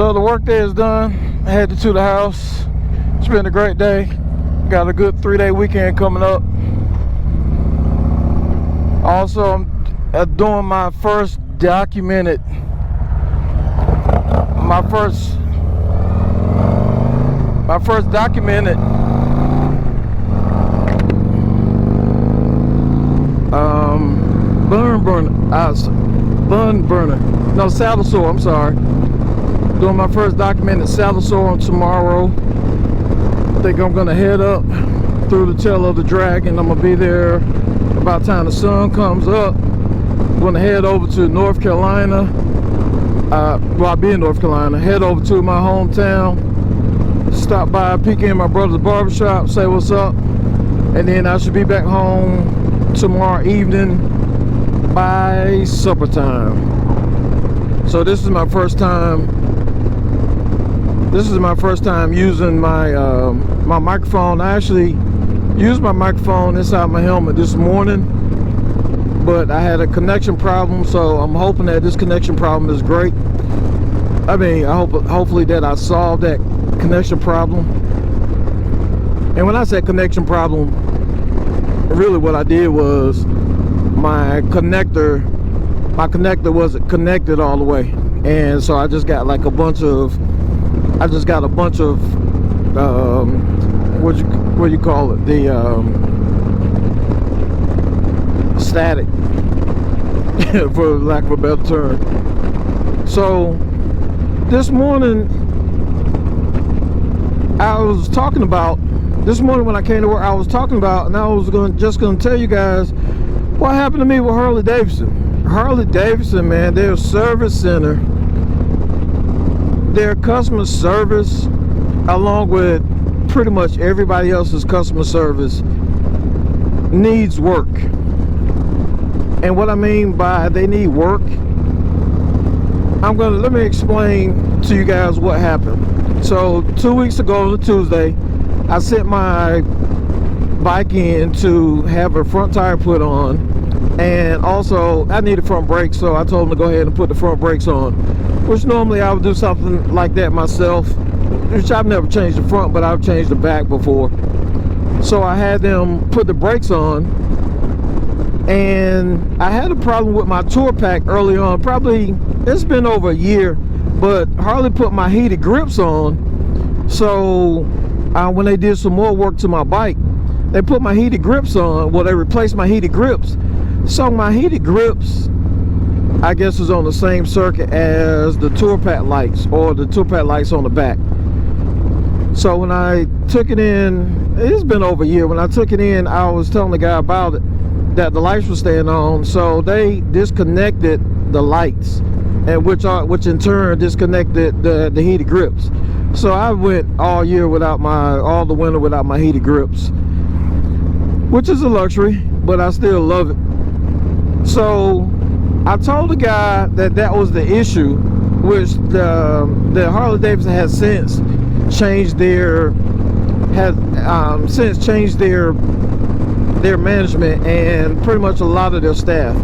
So the work day is done. I headed to the house. It's been a great day. Got a good 3-day weekend coming up. Also, I'm doing my first documented, my first documented saddle sore. I'm sorry. Doing my first documented saddle sore on tomorrow. I think I'm gonna head up through the tail of the dragon. I'm gonna be there about the time the sun comes up. I'm gonna head over to North Carolina. Well, I'll be in North Carolina. Head over to my hometown. Stop by, peek in my brother's barbershop, say what's up, and then I should be back home tomorrow evening by supper time. So this is my first time. This is my first time using my my microphone. I actually used my microphone inside my helmet this morning, but I had a connection problem. So I'm hoping that this connection problem is great. I mean, hopefully that I solved that connection problem. And when I say connection problem, really what I did was my connector wasn't connected all the way, and so I just got like a bunch of what do you call it, the static for lack of a better term. So this morning when I came to work, I was talking about, and I was just gonna tell you guys what happened to me with Harley Davidson. Harley Davidson, man, their service center, their customer service, along with pretty much everybody else's customer service, needs work. And what I mean by they need work, let me explain to you guys what happened. So 2 weeks ago on a Tuesday, I sent my bike in to have a front tire put on, and also I needed front brakes, so I told them to go ahead and put the front brakes on, which normally I would do something like that myself, which I've never changed the front, but I've changed the back before. So I had them put the brakes on, and I had a problem with my tour pack early on. Probably it's been over a year, but Harley put my heated grips on. So when they did some more work to my bike, they put my heated grips on. Well, they replaced my heated grips. So my heated grips, I guess, is on the same circuit as the tour pack lights, or the tour pack lights on the back. So when I took it in, it's been over a year. When I took it in, I was telling the guy about it, that the lights were staying on. So they disconnected the lights, and which in turn disconnected the heated grips. So I went all year all the winter without my heated grips, which is a luxury, but I still love it. So I told the guy that was the issue, which the Harley Davidson has since changed their management and pretty much a lot of their staff.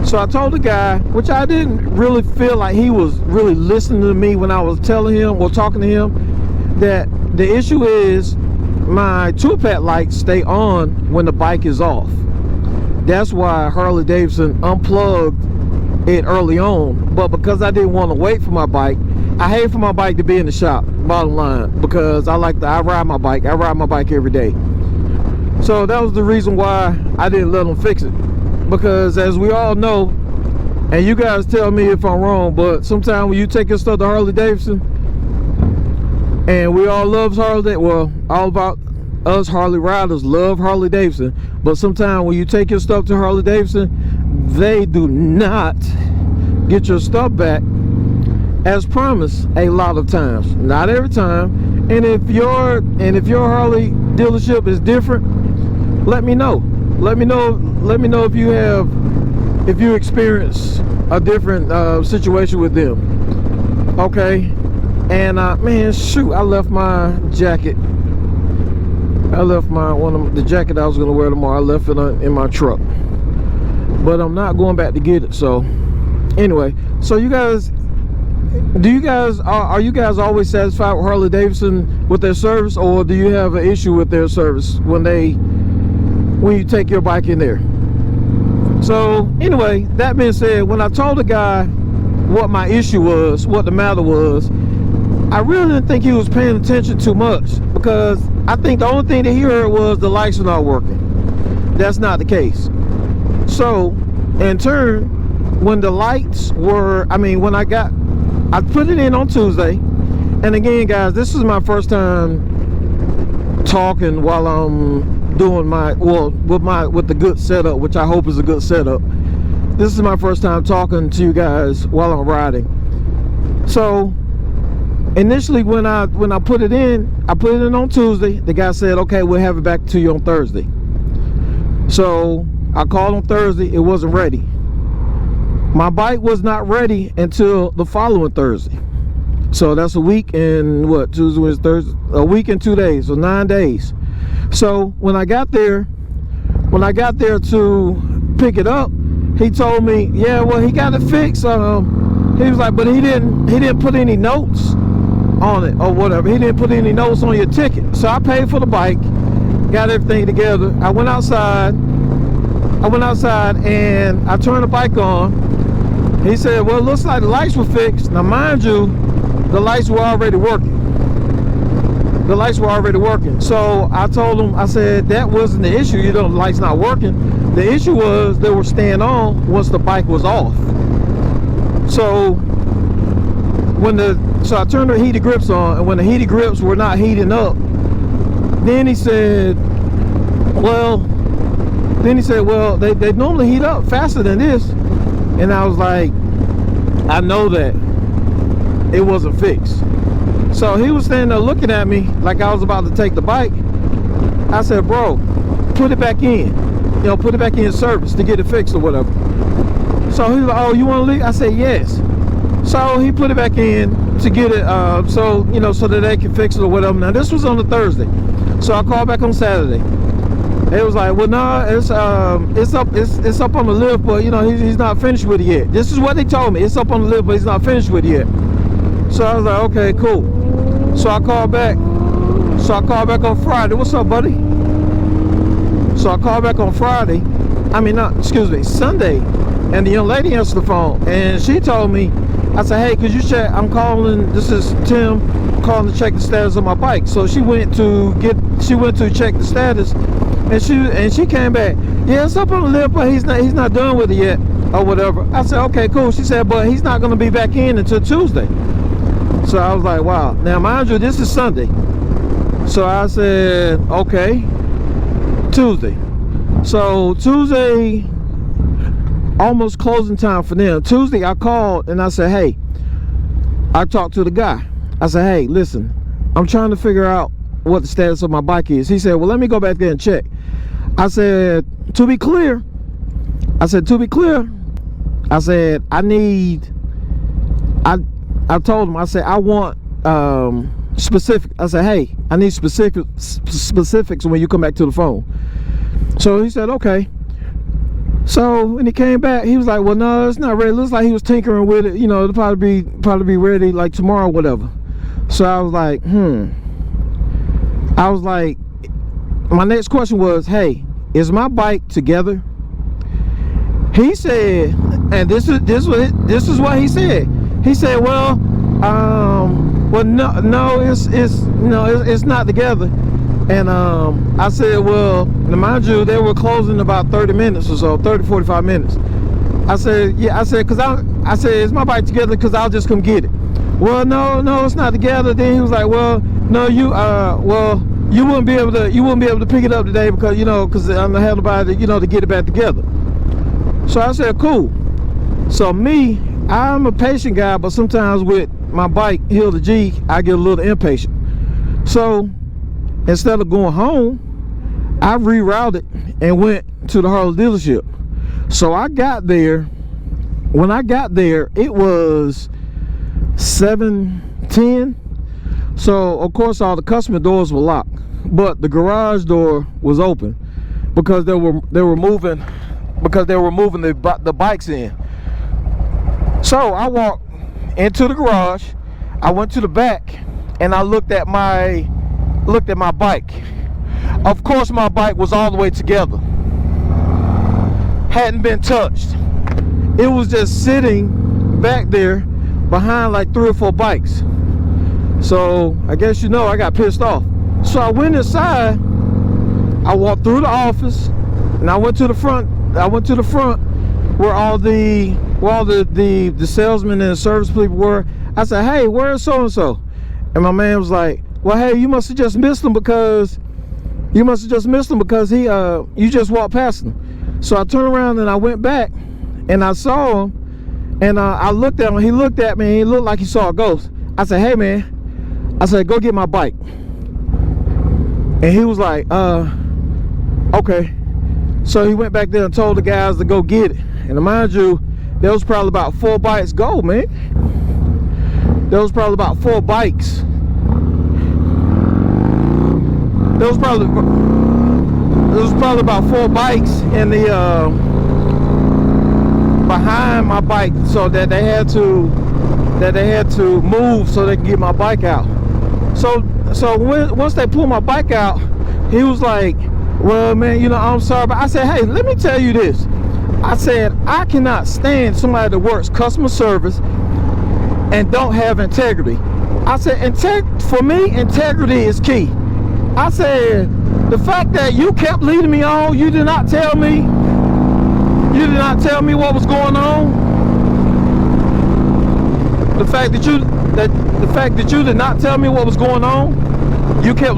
So I told the guy, which I didn't really feel like he was really listening to me when I was telling him or talking to him, that the issue is my tour pack lights stay on when the bike is off. That's why Harley Davidson unplugged it early on. But because I didn't want to wait for my bike, I hate for my bike to be in the shop, bottom line, because I ride my bike. I ride my bike every day. So that was the reason why I didn't let them fix it. Because as we all know, and you guys tell me if I'm wrong, but sometimes when you take your stuff to Harley Davidson, and we all love Harley, well, all about us Harley riders love Harley Davidson, but sometimes when you take your stuff to Harley Davidson, they do not get your stuff back as promised a lot of times. Not every time. And if your Harley dealership is different, let me know. Let me know if you experience a different situation with them. Okay. And man, shoot, I left my jacket. I left the jacket I was gonna wear tomorrow. I left it in my truck, but I'm not going back to get it. So anyway, so you guys, do you guys are you guys always satisfied with Harley Davidson with their service, or do you have an issue with their service when you take your bike in there? So anyway, that being said, when I told the guy what my issue was, what the matter was, I really didn't think he was paying attention too much, because I think the only thing that he heard was the lights are not working. That's not the case. So in turn, when the lights were, when I put it in on Tuesday, and again guys, this is my first time talking while I'm doing with the good setup, which I hope is a good setup. This is my first time talking to you guys while I'm riding. So initially when I put it in, I put it in on Tuesday. The guy said, okay, we'll have it back to you on Thursday. So I called on Thursday, it wasn't ready. My bike was not ready until the following Thursday. So that's a week and what, Tuesday, Wednesday, Thursday, a week and 2 days, so 9 days. So when I got there to pick it up, he told me, yeah, well, he got it fixed. He was like, but he didn't put any notes on it or whatever. He didn't put any notes on your ticket. So I paid for the bike, got everything together. I went outside and I turned the bike on. He said, well, it looks like the lights were fixed. Now mind you, the lights were already working. So I told him, I said, that wasn't the issue, the lights not working. The issue was they were staying on once the bike was off. So I turned the heated grips on, and when the heated grips were not heating up, then he said, well, they normally heat up faster than this. And I was like, I know that it wasn't fixed. So he was standing there looking at me like I was about to take the bike. I said, bro, put it back in. Put it back in service to get it fixed or whatever. So he was like, oh, you want to leave? I said, yes. So he put it back in to get it, so that they can fix it or whatever. Now this was on a Thursday. So I called back on Saturday. It was like, well, no, it's up on the lift, but he's not finished with it yet. This is what they told me. It's up on the lift, but he's not finished with it yet. So I was like, okay, cool. So I called back on Friday. What's up, buddy? So I called back on Sunday, and the young lady answered the phone, and she told me, I said, hey, could you check? This is Tim, calling to check the status of my bike. So she went to check the status, and she came back, yeah, it's up on the lift, but he's not done with it yet or whatever. I said, okay, cool. She said, but he's not going to be back in until Tuesday. So I was like, wow. Now mind you, this is Sunday. So I said, okay, Tuesday. So Tuesday, almost closing time for them. Tuesday I called and I said, hey, I talked to the guy. I said, hey, listen, I'm trying to figure out what the status of my bike is. He said, well, let me go back there and check. I said, to be clear, I said, I told him, I said, I want specific. I said, hey, I need specifics when you come back to the phone. So he said, okay. So when he came back, he was like, well, no, it's not ready. It looks like he was tinkering with it. It'll probably be ready like tomorrow or whatever. So I was like, my next question was, hey, is my bike together? He said, and this is what he said. He said, well, no, it's not together. And I said, well, mind you, they were closing about 30 minutes or so, 45 minutes. I said, yeah, I said, is my bike together? Because I'll just come get it. Well, no, it's not together. Then he was like, well, no, you wouldn't be able to pick it up today because, because I'm not having nobody, to get it back together. So I said, cool. So I'm a patient guy, but sometimes with my bike, Hill to G, I get a little impatient. So instead of going home, I rerouted and went to the Harley dealership. So I got there. When I got there, it was 7:10. So of course all the customer doors were locked, but the garage door was open because they were moving the bikes in. So I walked into the garage. I went to the back and I looked at my bike. Of course my bike was all the way together. Hadn't been touched. It was just sitting back there behind like 3 or 4 bikes. So I guess I got pissed off. So I went inside. I walked through the office and I went to the front. Where all the salesmen and the service people were. I said, hey, where's so and so? And my man was like, well, hey, you must have just missed him because he you just walked past him. So I turned around and I went back and I saw him and I looked at him. He looked at me and he looked like he saw a ghost. I said, hey man, I said, go get my bike. And he was like, okay. So he went back there and told the guys to go get it. And mind you, there was probably about 4 bikes go, man. There was probably about 4 bikes. There was probably about 4 bikes in the behind my bike, so that they had to move so they could get my bike out. So once they pulled my bike out, he was like, well, man, I'm sorry, but I said, hey, let me tell you this. I said, I cannot stand somebody that works customer service and don't have integrity. I said, for me, integrity is key. I said, the fact that you kept leading me on, you did not tell me what was going on. The fact that you did not tell me what was going on. You kept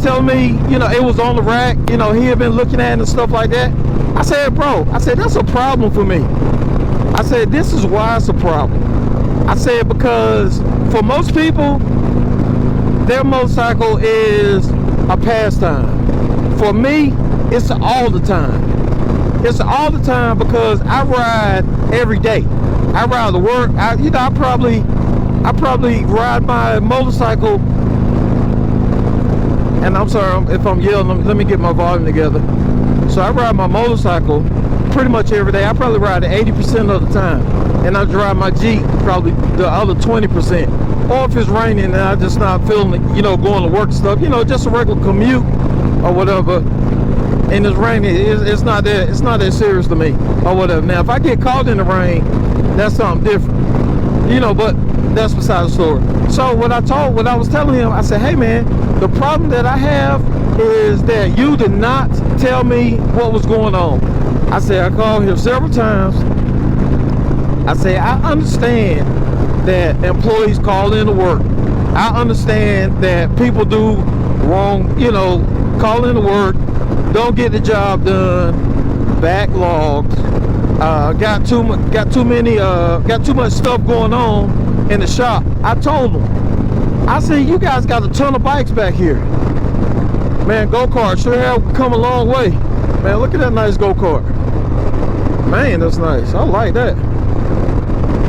telling me, it was on the rack, he had been looking at it and stuff like that. I said, bro, that's a problem for me. I said, this is why it's a problem. I said, because for most people, their motorcycle is a pastime. For me, it's all the time. It's all the time because I ride every day. I ride to work. I probably ride my motorcycle. And I'm sorry if I'm yelling, let me get my volume together. So I ride my motorcycle pretty much every day. I probably ride it 80% of the time. And I drive my Jeep probably the other 20%. Or if it's raining and I just not feeling it, going to work and stuff, just a regular commute or whatever. And it's raining, it's not that serious to me or whatever. Now, if I get caught in the rain, that's something different. But that's beside the story. So what I was telling him, I said, hey man, the problem that I have is that you did not tell me what was going on. I said, I called him several times. I say, I understand that employees call in to work. I understand that people do wrong, call in to work, don't get the job done, backlogged, got too much stuff going on in the shop. I told them, I said, you guys got a ton of bikes back here. Man, go-kart sure have come a long way. Man, look at that nice go-kart. Man, that's nice. I like that.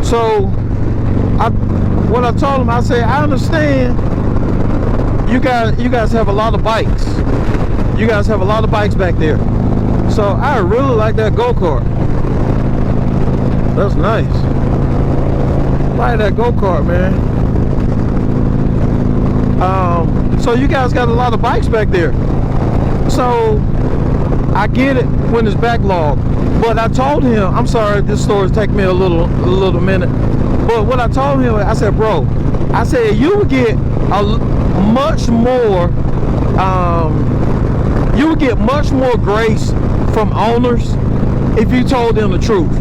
So, what I told him, I said, I understand you guys have a lot of bikes. You guys have a lot of bikes back there. So, I really like that go-kart. That's nice. I like that go-kart, man. So you guys got a lot of bikes back there. So I get it when it's backlogged. But I told him, I'm sorry, this story's taking me a little minute. But what I told him, I said, bro, I said you would get much more grace from owners if you told them the truth.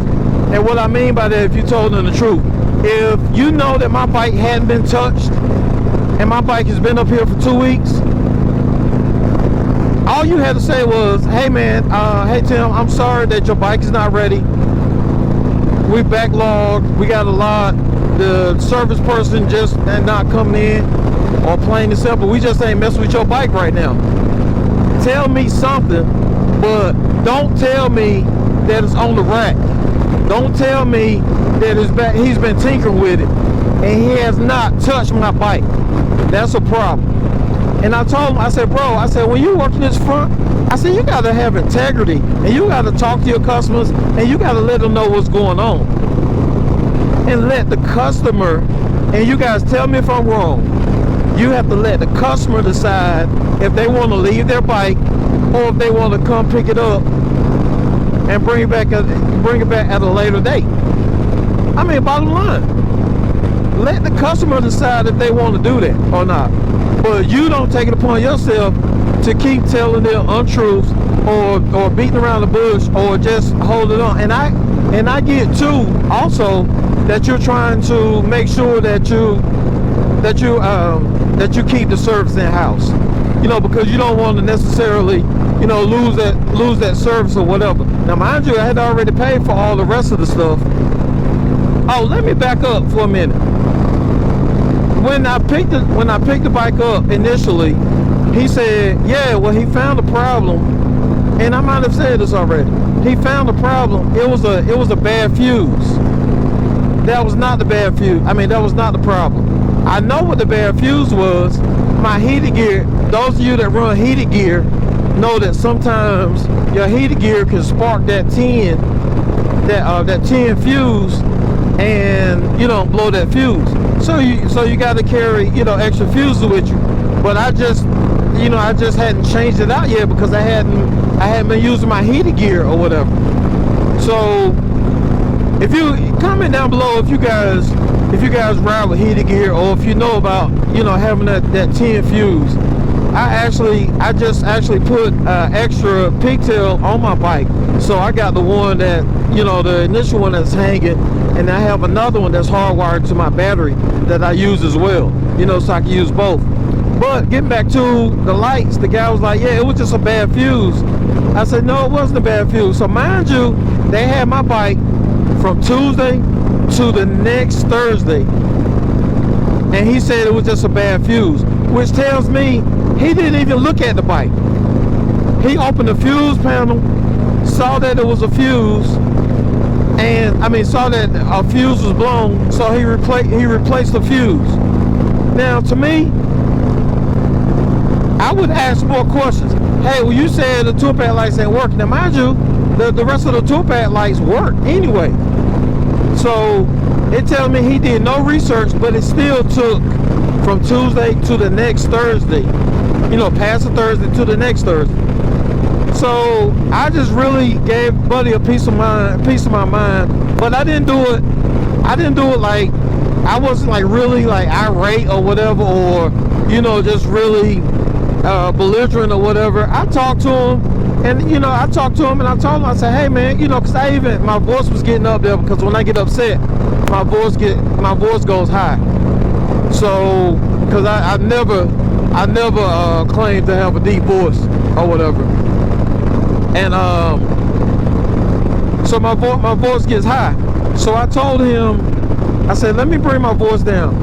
And what I mean by that, if you told them the truth, if you know that my bike hadn't been touched and my bike has been up here for 2 weeks, all you had to say was, hey man, hey Tim, I'm sorry that your bike is not ready. We backlogged, we got a lot. The service person just not coming in, or plain and simple, we just ain't messing with your bike right now. Tell me something, but don't tell me that it's on the rack. Don't tell me that he's been tinkering with it and he has not touched my bike. That's a problem. And I told him, I said, bro, I said, when you work in this front, I said, you got to have integrity and you got to talk to your customers and you got to let them know what's going on. and let the customer, and you guys tell me if I'm wrong, you have to let the customer decide if they want to leave their bike or if they want to come pick it up and bring it back at a later date. I mean, bottom line, let the customer decide if they want to do that or not. But you don't take it upon yourself to keep telling them untruths or beating around the bush or just hold it on. And I get too also that you're trying to make sure that you keep the service in house. You know, because you don't want to necessarily, you know, lose that service or whatever. Now, mind you, I had already paid for all the rest of the stuff. Oh, let me back up for a minute. When I picked the bike up initially, he said, yeah, well, he found a problem, and I might have said this already. He found a problem. It was a bad fuse. That was not the bad fuse. I mean, that was not the problem. I know what the bad fuse was. My heated gear. Those of you that run heated gear know that sometimes your heated gear can spark that tin fuse, and you don't blow that fuse. So you got to carry, you know, extra fuses with you. But I just hadn't changed it out yet because I hadn't been using my heated gear or whatever. So if you comment down below if you guys ride with heated gear, or if you know about, you know, having that tin fuse. I just actually put extra pigtail on my bike. So I got the one that, you know, the initial one that's hanging, and I have another one that's hardwired to my battery that I use as well, you know, so I can use both. But getting back to the lights, the guy was like, yeah, it was just a bad fuse. I said, no, it wasn't a bad fuse. So mind you, they had my bike from Tuesday to the next Thursday, and he said it was just a bad fuse, which tells me he didn't even look at the bike. He opened the fuse panel, saw that it was a fuse, saw that a fuse was blown, so he replaced the fuse. Now, to me, I would ask more questions. Hey, well, you said the tool pad lights ain't working. Now, mind you, the rest of the tool pad lights work anyway. So it tells me he did no research, but it still took from Tuesday to the next Thursday. You know, past the Thursday to the next Thursday. So I just really gave Buddy a piece of my mind. But I didn't do it like, I wasn't like really like irate or whatever, or, you know, just really belligerent or whatever. I talked to him, and, you know, I told him, I said, hey man, you know, because my voice was getting up there, because when I get upset, my voice goes high. So, because I never claimed to have a deep voice or whatever, and so my voice gets high. So I told him, I said, let me bring my voice down.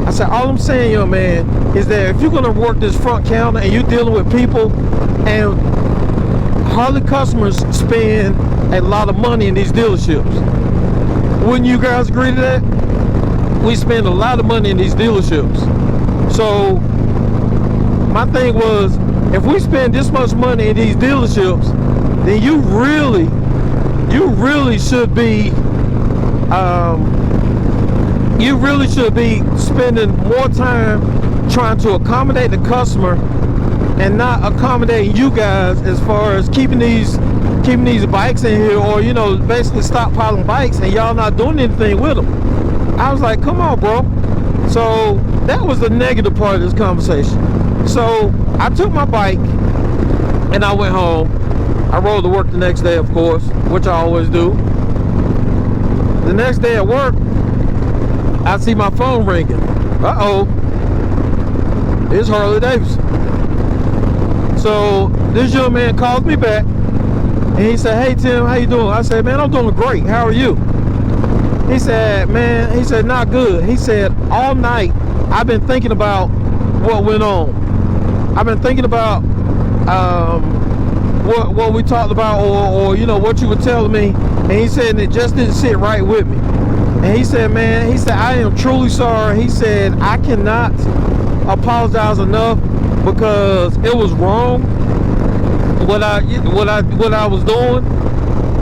I said, all I'm saying, young man, is that if you're gonna work this front counter and you're dealing with people, and Harley customers spend a lot of money in these dealerships. Wouldn't you guys agree to that? We spend a lot of money in these dealerships. So my thing was, if we spend this much money in these dealerships, then you really should be spending more time trying to accommodate the customer and not accommodating you guys as far as keeping these bikes in here, or, you know, basically stockpiling bikes, and y'all not doing anything with them. I was like, come on, bro. So that was the negative part of this conversation. So I took my bike and I went home. I rode to work the next day, of course, which I always do. The next day at work, I see my phone ringing. Uh-oh. It's Harley Davidson. So this young man calls me back, and he said, hey Tim, how you doing? I said, man, I'm doing great. How are you? He said, not good. He said, all night I've been thinking about what went on. I've been thinking about what we talked about, or you know, what you were telling me. And he said, it just didn't sit right with me. And he said, man, I am truly sorry. He said, I cannot apologize enough, because it was wrong what I was doing.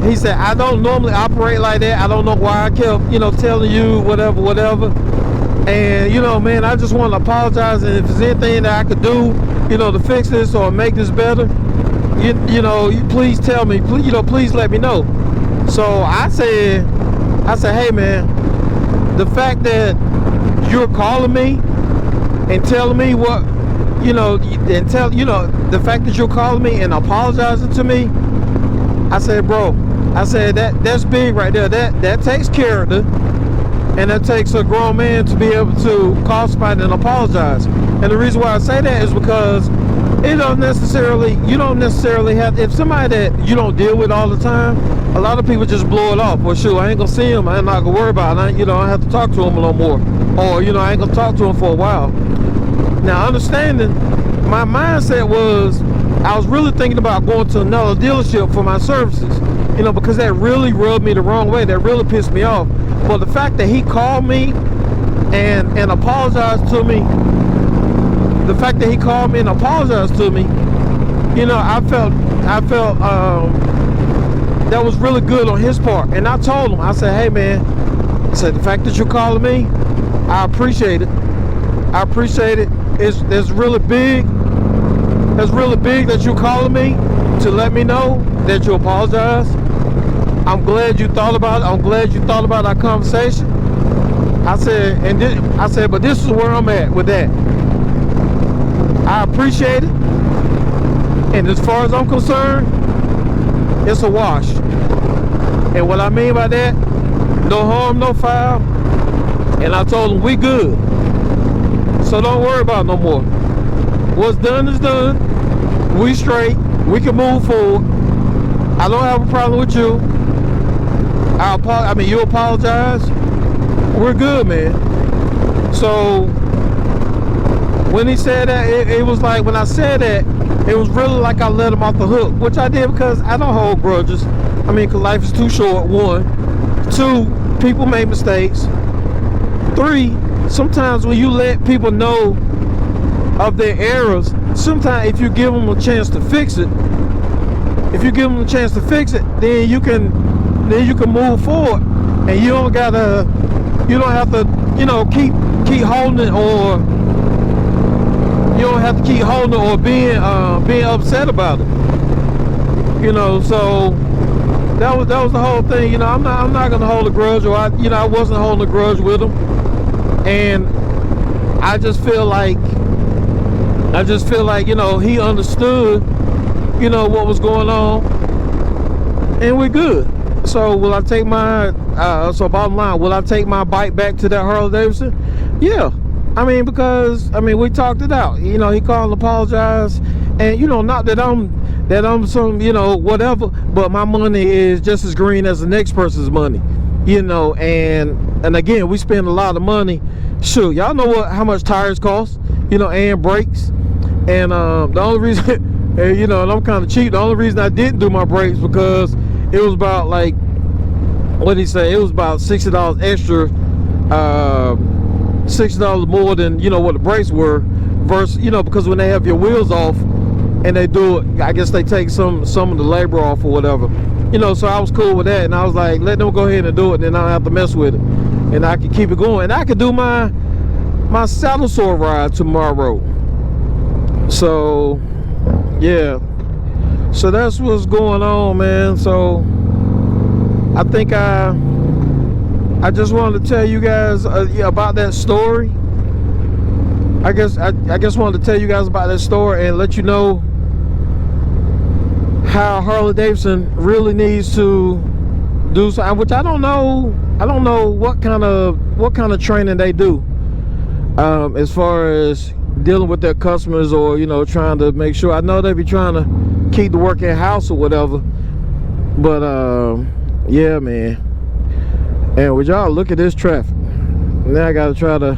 he said, I don't normally operate like that. I don't know why I kept, telling you whatever. And, man, I just want to apologize. And if there's anything that I could do, to fix this or make this better, you please tell me, please let me know. So I said, hey, man, the fact that you're calling me and telling me what, the fact that you're calling me and apologizing to me, I said, bro, that's big right there. That takes character, and that takes a grown man to be able to call somebody and apologize. And the reason why I say that is because you don't necessarily have, if somebody that you don't deal with all the time, a lot of people just blow it off. Well, shoot, I ain't gonna see him. I'm not gonna worry about it. I don't have to talk to him no more. Or, I ain't gonna talk to him for a while. Now, understanding, my mindset was, I was really thinking about going to another dealership for my services, because that really rubbed me the wrong way. That really pissed me off. But the fact that he called me and apologized to me, I felt that was really good on his part. And I told him, I said, hey, man, the fact that you're calling me, I appreciate it. It's really big. It's really big that you're calling me to let me know that you apologize. I'm glad you thought about it. I'm glad you thought about our conversation. I said, but this is where I'm at with that. I appreciate it. And as far as I'm concerned, it's a wash. And what I mean by that, no harm, no foul. And I told him, we good. So don't worry about it no more. What's done is done. We straight. We can move forward. I don't have a problem with you. You apologize. We're good, man. So when he said that, it was like, when I said that, it was really like I let him off the hook, which I did because I don't hold grudges. Because life is too short, 1. 2, people make mistakes. 3, sometimes when you let people know of their errors, sometimes if you give them a chance to fix it, then you can move forward, and you don't have to, keep holding it, or you don't have to keep holding it or being upset about it. So that was the whole thing. I'm not gonna hold a grudge, or I wasn't holding a grudge with him, and I just feel like he understood what was going on, and we're good. So will I take my bottom line, will I take my bike back to that Harley Davidson? Yeah. Because we talked it out. He called and apologized, and not that I'm some whatever, but my money is just as green as the next person's money. And again, we spend a lot of money. Sure, y'all know how much tires cost, and brakes. And the only reason, and I'm kind of cheap. The only reason I didn't do my brakes because it was about, like, what did he say? It was about $60 extra, $60 more than what the brakes were, versus because when they have your wheels off and they do it, I guess they take some of the labor off or whatever. So I was cool with that, and I was like, let them go ahead and do it, and then I don't have to mess with it, and I can keep it going, and I could do my saddle sore ride tomorrow. So yeah, so that's what's going on, man. So I think I just wanted to tell you guys about that story. I guess wanted to tell you guys about that story and let you know how Harley Davidson really needs to do something, which I don't know what kind of training they do as far as dealing with their customers, or trying to make sure. I know they be trying to keep the work in house or whatever, but yeah, man. And would y'all look at this traffic? Now I gotta try to,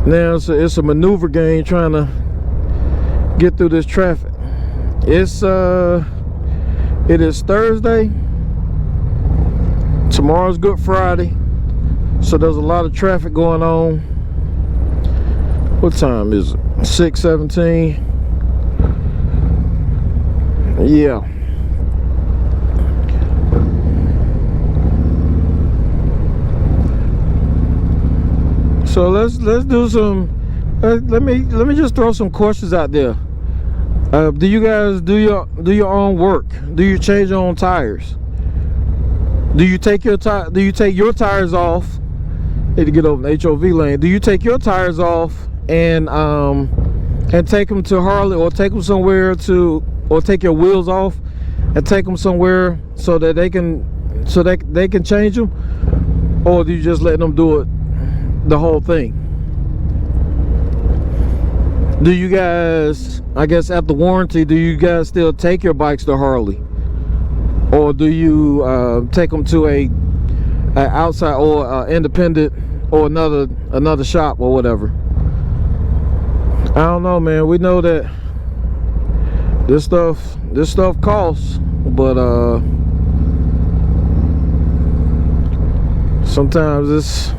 now it's a maneuver game trying to get through this traffic. It is Thursday. Tomorrow's Good Friday, so there's a lot of traffic going on. What time is it? 6:17. Yeah. So let's do some. Let me just throw some questions out there. Do you guys do your own work? Do you change your own tires? Do you take your tires off? Need to get over the HOV lane. Do you take your tires off and take them to Harley, or take them somewhere or take your wheels off and take them somewhere so that they can change them, or do you just let them do it the whole thing? Do you guys, I guess after warranty, do you guys still take your bikes to Harley, or do you take them to a outside or independent or another shop or whatever? I don't know, man. We know that this stuff costs, but sometimes it's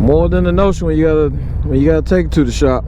more than the notion when you gotta take it to the shop.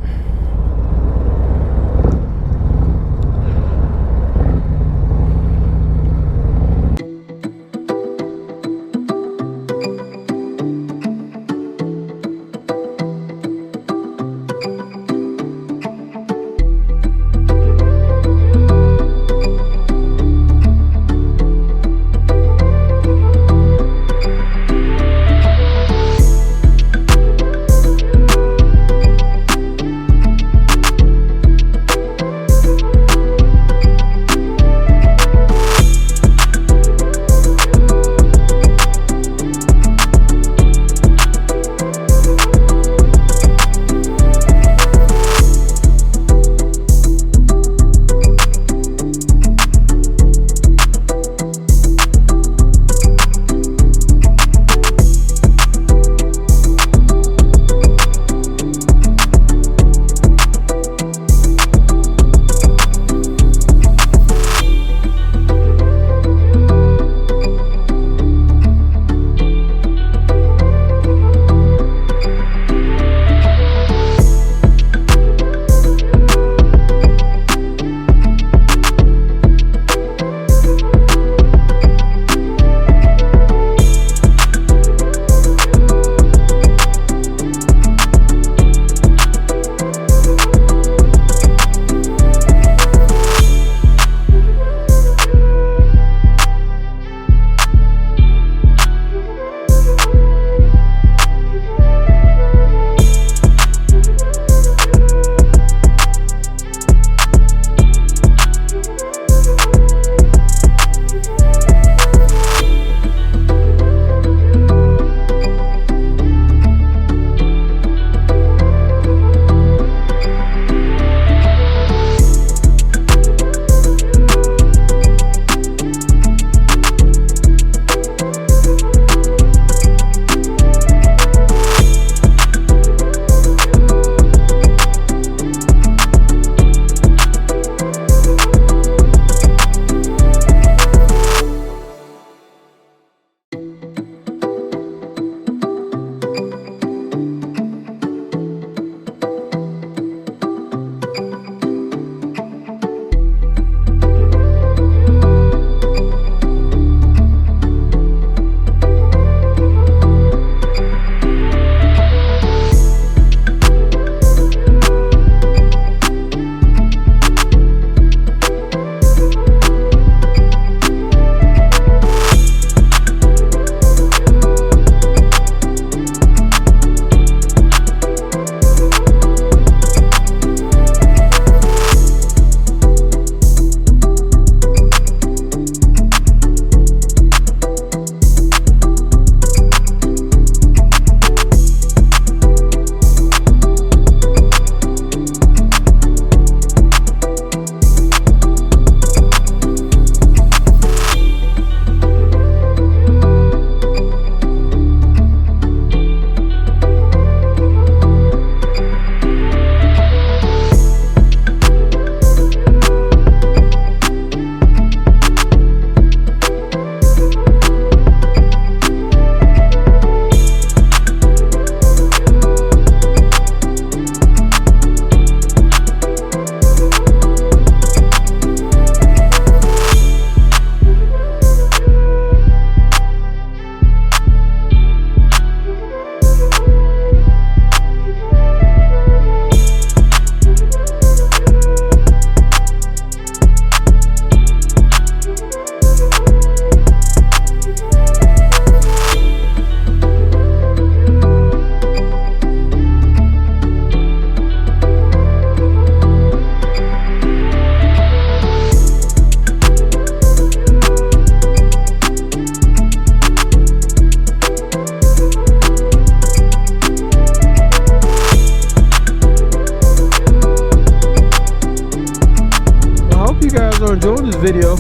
you guys are enjoying this video.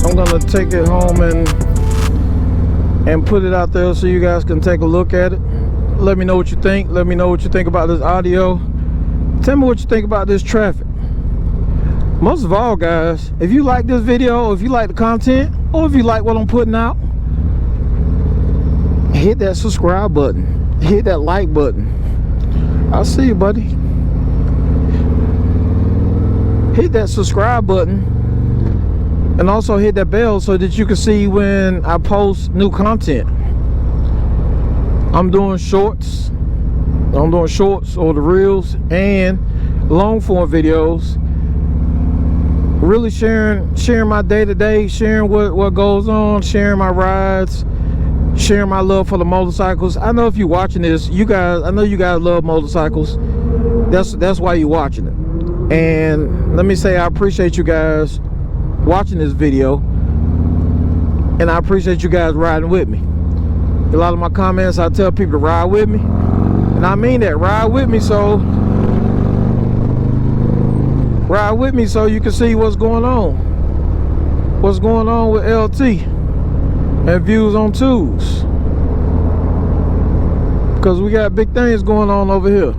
I'm gonna take it home and put it out there so you guys can take a look at it. Let me know what you think. Let me know what you think about this audio. Tell me what you think about this traffic. Most of all, guys, if you like this video, if you like the content, or if you like what I'm putting out, hit that subscribe button, hit that like button. I'll see you, buddy. Hit that subscribe button and also hit that bell so that you can see when I post new content. I'm doing shorts or the reels and long form videos, really sharing my day-to-day, sharing what goes on, sharing my rides, sharing my love for the motorcycles. I know if you're watching this, I know you guys love motorcycles. That's why you're watching it. And let me say, I appreciate you guys watching this video, and I appreciate you guys riding with me. A lot of my comments, I tell people to ride with me, and I mean that. Ride with me so you can see what's going on with LT and views on twos, because we got big things going on over here.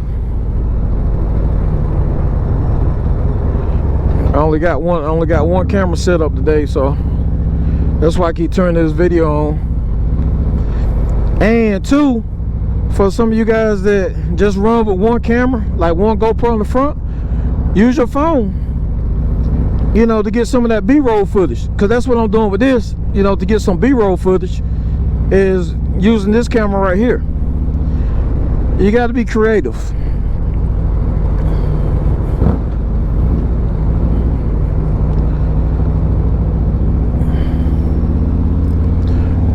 I only got one camera set up today, so that's why I keep turning this video on. And two, for some of you guys that just run with one camera, like one GoPro in the front, use your phone, you know, to get some of that B-roll footage, because that's what I'm doing with this, you know, to get some B-roll footage is using this camera right here. You got to be creative.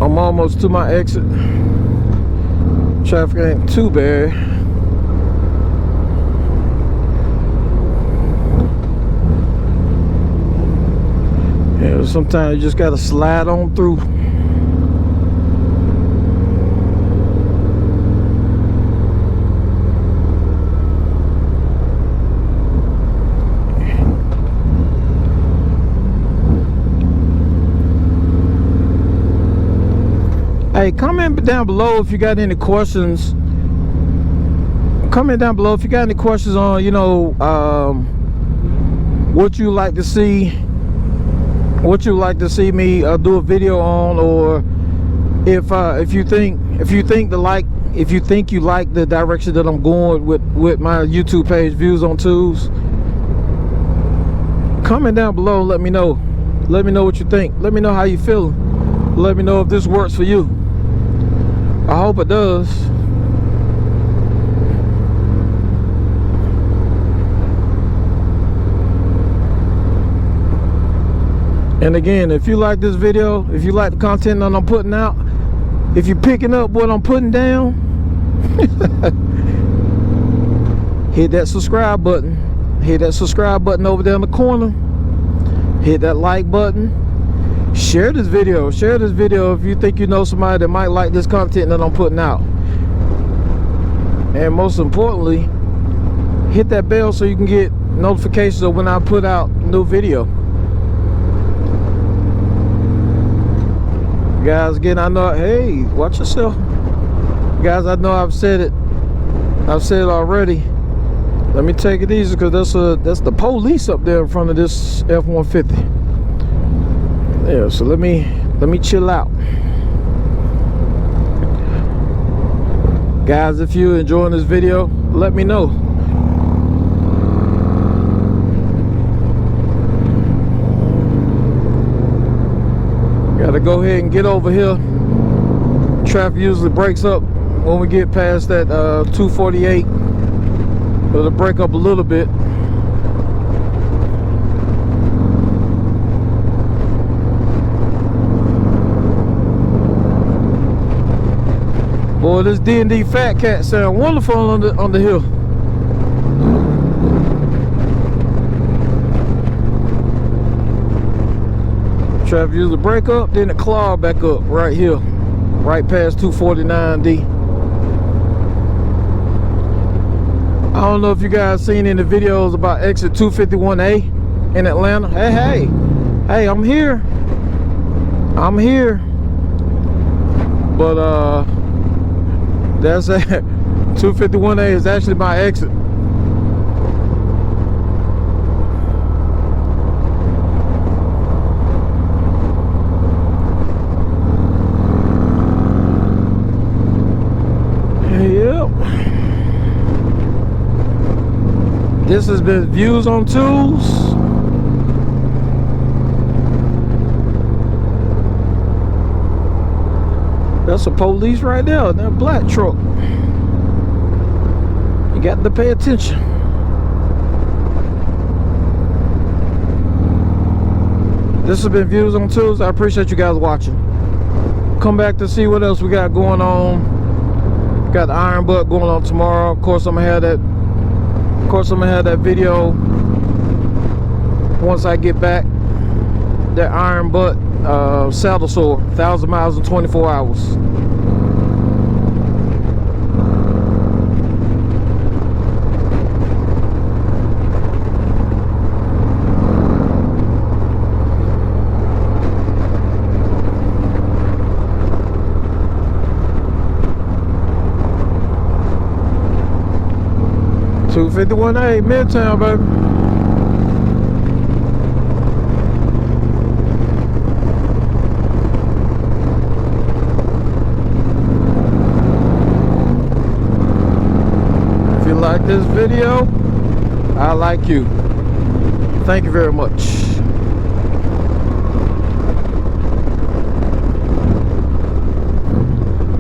I'm almost to my exit. Traffic ain't too bad. Yeah, sometimes you just gotta slide on through. Hey, comment down below if you got any questions. Comment down below if you got any questions on, you know, what you like to see me do a video on, or if you think you like the direction that I'm going with my YouTube page, Views on Twos. Comment down below and let me know. Let me know what you think. Let me know how you feel. Let me know if this works for you. I hope it does. And again, if you like this video, if you like the content that I'm putting out, if you're picking up what I'm putting down, hit that subscribe button. Hit that subscribe button over there in the corner. Hit that like button. Share this video if you think you know somebody that might like this content that I'm putting out. And most importantly, hit that bell so you can get notifications of when I put out a new video. Guys, again, I know, hey, watch yourself. Guys, I know I've said it already. Let me take it easy, because that's the police up there in front of this F-150. Yeah, so let me chill out. Guys, if you're enjoying this video, let me know. Gotta go ahead and get over here. Traffic usually breaks up when we get past that 248. It'll break up a little bit. Boy, this D&D Fat Cat sound wonderful on the hill. Traffic usually break up, then it claw back up right here, right past 249D. I don't know if you guys seen any videos about exit 251A. in Atlanta. Hey, I'm here. But that's it. 251A is actually my exit. Yep. This has been Views on Tools. That's a police right there, that black truck. You got to pay attention. This has been Views on Tools. I appreciate you guys watching. Come back to see what else we got going on. Got the iron butt going on tomorrow. Of course, I'm gonna have that video once I get back. That iron butt saddle sore, 1,000 miles in 24 hours. $251A Midtown, baby. If you like this video, I like you. Thank you very much.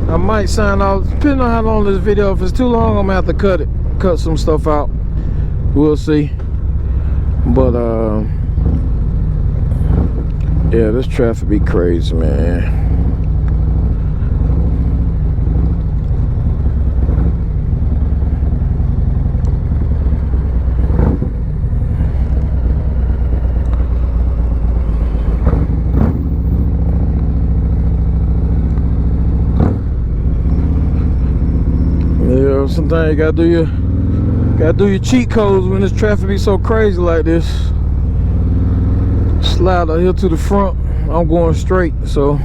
I might sign off, depending on how long this video. If it's too long, I'm gonna have to cut some stuff out. We'll see. But yeah, this traffic be crazy, man. Yeah, sometimes you gotta do your cheat codes when this traffic be so crazy like this. Slide out here to the front. I'm going straight, so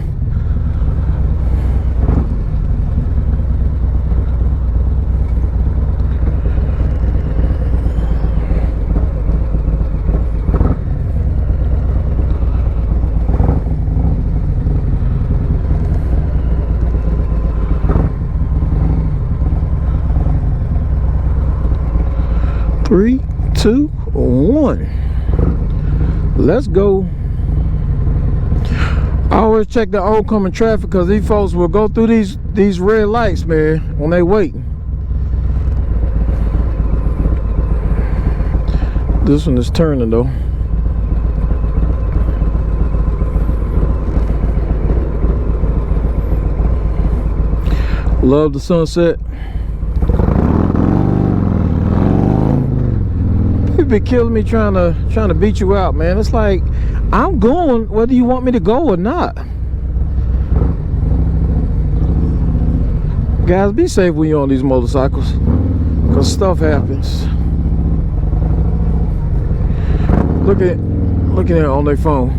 Three, two, one. Let's go. I always check the oncoming traffic because these folks will go through these red lights, man, when they wait. This one is turning though. Love the sunset. Be killing me trying to beat you out, man. It's like I'm going whether you want me to go or not. Guys, be safe when you're on these motorcycles, because stuff happens. Look at it on their phone.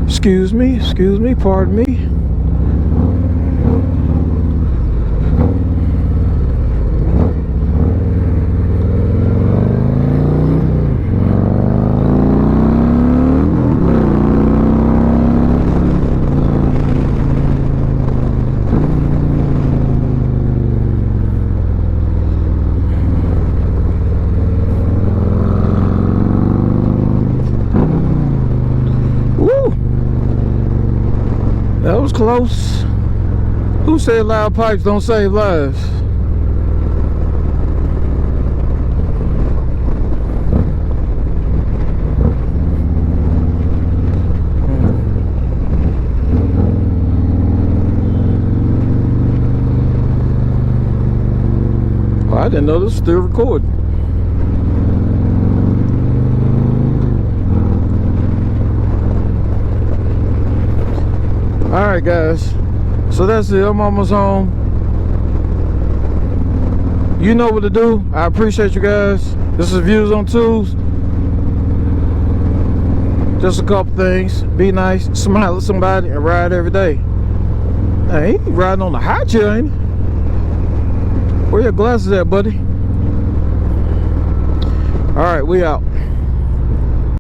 Excuse me, pardon me. That was close. Who said loud pipes don't save lives? Well, I didn't know this was still recording. Alright guys, so that's it. I'm almost home. You know what to do. I appreciate you guys. This is Views on Tools. Just a couple things. Be nice, smile at somebody, and ride every day. Hey, he ain't riding on the high chair, ain't he? Where your glasses at, buddy? All right, we out.